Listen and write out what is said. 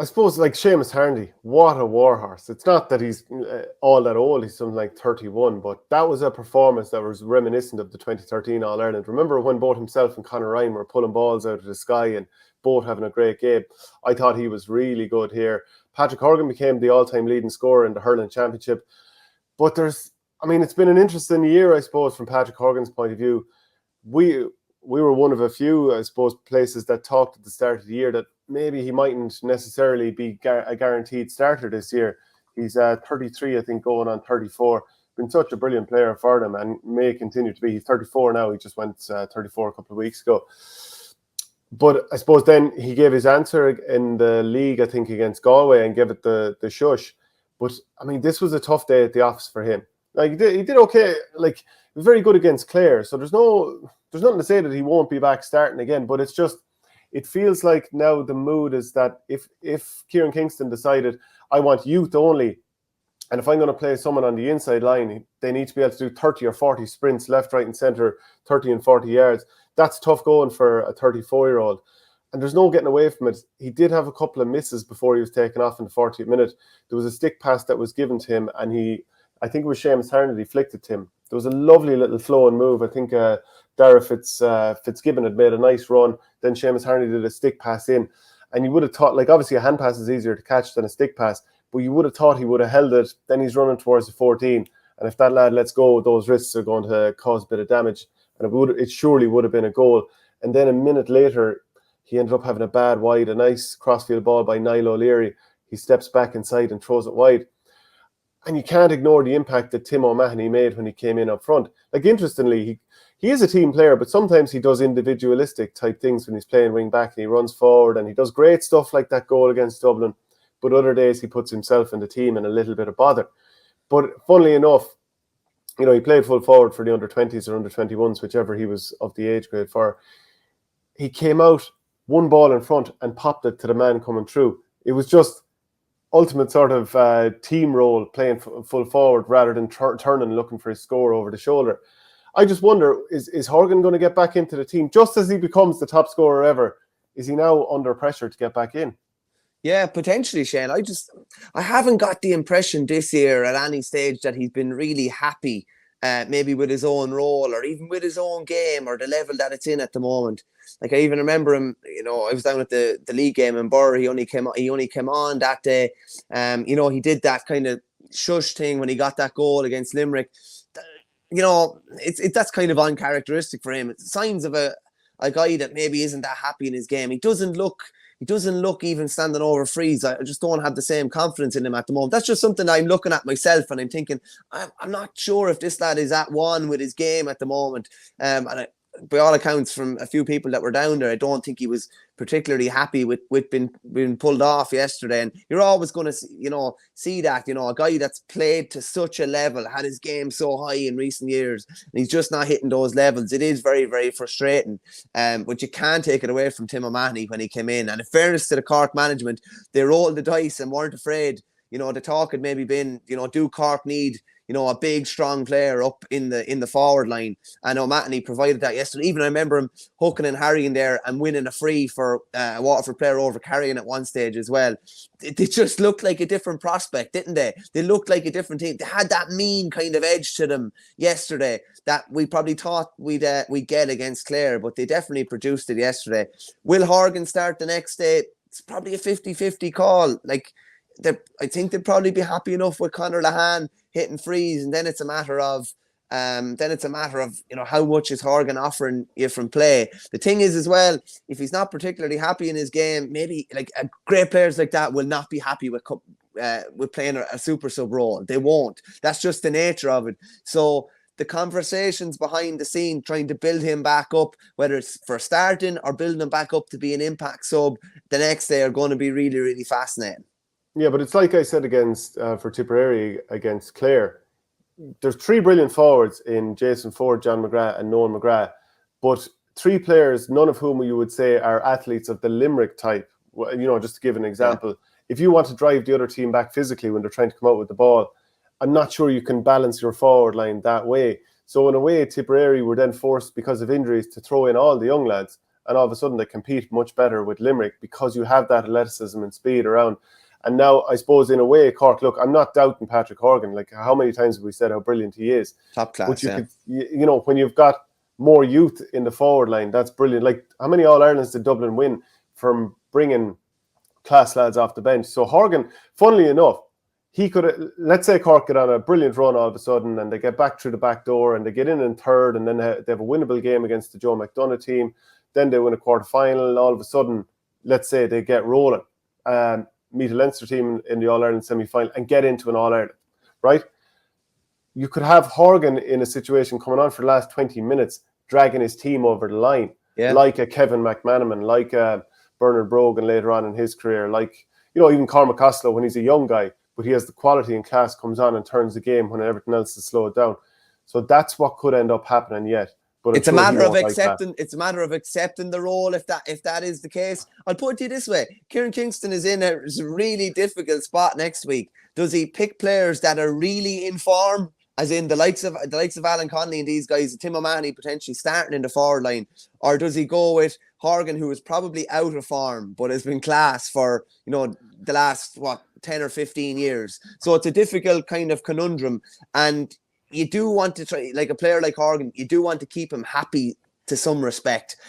I suppose like Seamus Harnedy, what a warhorse. It's not that he's all that old, he's something like 31, but that was a performance that was reminiscent of the 2013 All-Ireland. Remember when both himself and Conor Ryan were pulling balls out of the sky and both having a great game? I thought he was really good here. Patrick Horgan became the all-time leading scorer in the Hurling Championship. But it's been an interesting year, I suppose, from Patrick Horgan's point of view. We were one of a few, I suppose, places that talked at the start of the year that maybe he mightn't necessarily be a guaranteed starter this year. He's 33, I think, going on 34. Been such a brilliant player for them and may continue to be. He's 34 now. He just went 34 a couple of weeks ago. But I suppose then he gave his answer in the league, I think, against Galway and gave it the shush. But, this was a tough day at the office for him. Like, he did okay. Like, he was very good against Clare. So there's nothing to say that he won't be back starting again. But it's just, it feels like now the mood is that if Kieran Kingston decided, I want youth only, and if I'm going to play someone on the inside line, they need to be able to do 30 or 40 sprints, left, right and centre, 30 and 40 yards. That's tough going for a 34-year-old. And there's no getting away from it. He did have a couple of misses before he was taken off in the 40th minute. There was a stick pass that was given to him, and I think it was Seamus Harnedy flicked it to him. There was a lovely little flowing move. I think Dara Fitzgibbon had made a nice run. Then Seamus Harnedy did a stick pass in. And you would have thought, like, obviously a hand pass is easier to catch than a stick pass, but you would have thought he would have held it. Then he's running towards the 14. And if that lad lets go, those wrists are going to cause a bit of damage. And it surely would have been a goal. And then a minute later, he ended up having a bad wide, a nice crossfield ball by Niall O'Leary. He steps back inside and throws it wide. And you can't ignore the impact that Tim O'Mahony made when he came in up front. Like, interestingly, he is a team player, but sometimes he does individualistic type things when he's playing wing back and he runs forward and he does great stuff like that goal against Dublin. But other days he puts himself and the team in a little bit of bother. But funnily enough, he played full forward for the under-20s or under-21s, whichever he was of the age grade for. He came out, one ball in front and popped it to the man coming through. It was just ultimate sort of team role, playing full forward rather than turning looking for his score over the shoulder. I just wonder, is Horgan going to get back into the team just as he becomes the top scorer ever? Is he now under pressure to get back in? Yeah, potentially, Shane. I haven't got the impression this year at any stage that he's been really happy, maybe with his own role or even with his own game or the level that it's in at the moment. Like, I even remember him, I was down at the league game in Burr. He only came on that day. He did that kind of shush thing when he got that goal against Limerick. That's kind of uncharacteristic for him. It's signs of a guy that maybe isn't that happy in his game. He doesn't look even standing over frees. I just don't have the same confidence in him at the moment. That's just something I'm looking at myself and I'm thinking, I'm not sure if this lad is at one with his game at the moment. By all accounts from a few people that were down there, I don't think he was particularly happy with being pulled off yesterday. And you're always going to see that, a guy that's played to such a level, had his game so high in recent years, and he's just not hitting those levels. It is very, very frustrating. But you can't take it away from Tim O'Mahony when he came in. And in fairness to the Cork management, they rolled the dice and weren't afraid. The talk had maybe been, do Cork need a big, strong player up in the forward line? And O'Mahony provided that yesterday. Even I remember him hooking and harrying there and winning a free for a Waterford player over carrying at one stage as well. They just looked like a different prospect, didn't they? They looked like a different team. They had that mean kind of edge to them yesterday that we probably thought we'd get against Clare, but they definitely produced it yesterday. Will Horgan start the next day? It's probably a 50-50 call. Like, I think they'd probably be happy enough with Conor Lahan hitting frees, and then it's a matter of how much is Horgan offering you from play. The thing is as well, if he's not particularly happy in his game, maybe like great players like that will not be happy with playing a super sub role. They won't. That's just the nature of it. So the conversations behind the scene, trying to build him back up, whether it's for starting or building him back up to be an impact sub the next day, are going to be really, really fascinating. Yeah, but it's like I said for Tipperary against Clare. There's three brilliant forwards in Jason Ford, John McGrath and Noel McGrath, but three players, none of whom you would say are athletes of the Limerick type. Just to give an example, If you want to drive the other team back physically when they're trying to come out with the ball, I'm not sure you can balance your forward line that way. So in a way, Tipperary were then forced, because of injuries, to throw in all the young lads. and all of a sudden they compete much better with Limerick because you have that athleticism and speed around. And now, I suppose, in a way, Cork, look, I'm not doubting Patrick Horgan. Like, how many times have we said how brilliant he is? Top class, But you could, you know, when you've got more youth in the forward line, that's brilliant. Like, how many All-Irelands did Dublin win from bringing class lads off the bench? So Horgan, funnily enough, he could, let's say Cork get on a brilliant run all of a sudden and they get back through the back door and they get in third, and then they have a winnable game against the Joe McDonough team. Then they win a quarter-final, and all of a sudden, let's say they get rolling. Meet a Leinster team in the All-Ireland semi-final and get into an All-Ireland, right? You could have Horgan in a situation coming on for the last 20 minutes, dragging his team over the line, like a Kevin McManaman, like a Bernard Brogan later on in his career, like, you know, even Cormac Costello when he's a young guy, but he has the quality and class, comes on and turns the game when everything else is slowed down. So that's what could end up happening yet. But it's a matter of accepting. It's a matter of accepting the role. If that is the case, I'll put it to you this way: Kieran Kingston is in a really difficult spot next week. Does he pick players that are really in form, as in the likes of Alan Connolly and these guys, Tim O'Mahony potentially starting in the forward line, or does he go with Horgan, who is probably out of form but has been class for, you know, the last 10 or 15 years? So it's a difficult kind of conundrum, and you do want to try, like a player like Horgan, you do want to keep him happy to some respect.